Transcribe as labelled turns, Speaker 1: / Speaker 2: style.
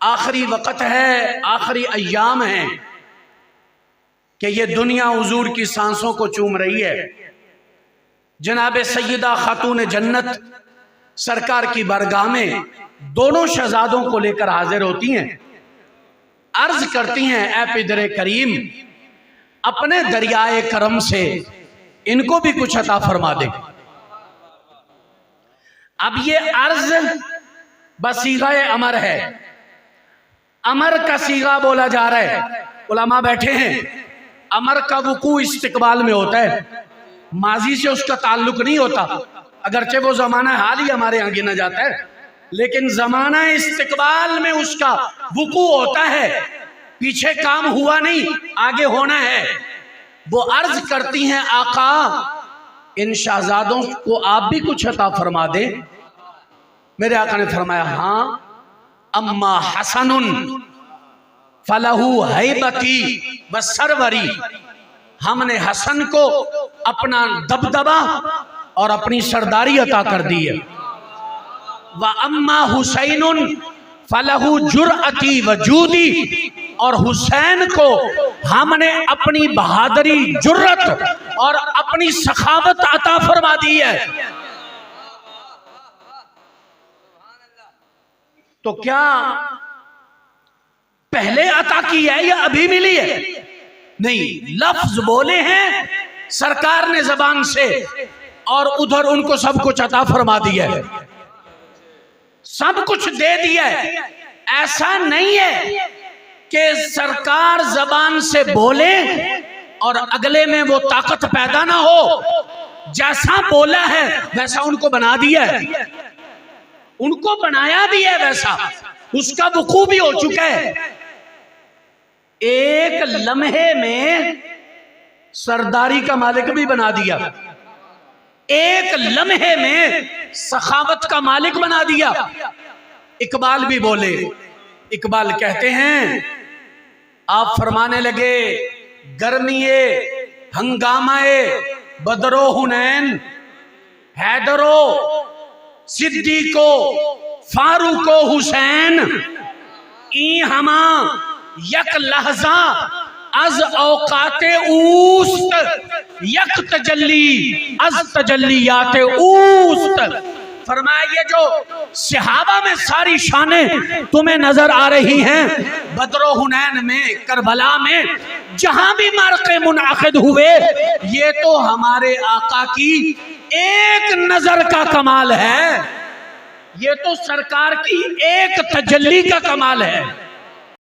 Speaker 1: آخری وقت ہے، آخری ایام ہیں کہ یہ دنیا حضور کی سانسوں کو چوم رہی ہے۔ جناب سیدہ خاتون جنت سرکار کی بارگاہ میں دونوں شہزادوں کو لے کر حاضر ہوتی ہیں، عرض کرتی ہیں اے پدر کریم اپنے دریائے کرم سے ان کو بھی کچھ عطا فرما دے۔ اب یہ عرض بصیغہ امر ہے، امر کا صیغہ بولا جا رہا ہے۔ علماء بیٹھے ہیں، امر کا وقوع استقبال میں ہوتا ہے، ماضی سے اس کا تعلق نہیں ہوتا، اگرچہ وہ زمانہ حال ہی ہمارے یہاں گنا جاتا ہے، لیکن زمانہ استقبال میں اس کا وقوع ہوتا ہے، پیچھے کام ہوا نہیں آگے ہونا ہے۔ وہ عرض کرتی ہیں آقا ان شہزادوں کو آپ بھی کچھ عطا فرما دیں۔ میرے آقا نے فرمایا ہاں، اما حسن فلہو ہیبتی وسروری، ہم نے حسن کو اپنا دبدبہ اور اپنی سرداری عطا کر دی ہے، وَأَمَّا حُسَيْنٌ فَلَهُ جُرْأَتِي وَجُودِي، اور حسین کو ہم نے اپنی بہادری، جرت اور اپنی سخاوت عطا فرما دی ہے۔ تو کیا پہلے عطا کی ہے یا ابھی ملی ہے؟ نہیں، لفظ بولے ہیں سرکار نے زبان سے اور ادھر ان کو سب کچھ عطا فرما دیا ہے، سب کچھ دے دیا ہے۔ ایسا نہیں ہے کہ سرکار زبان سے بولے اور اگلے میں وہ طاقت پیدا نہ ہو، جیسا بولا ہے ویسا ان کو بنا دیا ہے، ان کو بنایا بھی ہے ویسا، اس کا وقوع بھی ہو چکا ہے۔ ایک لمحے میں سرداری کا مالک بھی بنا دیا، ایک لمحے میں سخاوت کا مالک بنا دیا۔ اقبال بھی بولے، اقبال کہتے ہیں آپ فرمانے لگے گرمیے ہنگامے بدر و حنین، حیدر و صدیق و فاروق و حسین، این ہما یک لحظہ از اوقات اوست، یک تجلی از تجلیات اوست۔ فرمایا یہ جو صحابہ میں ساری شانیں تمہیں نظر آ رہی ہیں، بدر و حنین میں، کربلا میں، جہاں بھی معرکے منعقد ہوئے، یہ تو ہمارے آقا کی ایک نظر کا کمال ہے، یہ تو سرکار کی ایک تجلی کا کمال ہے۔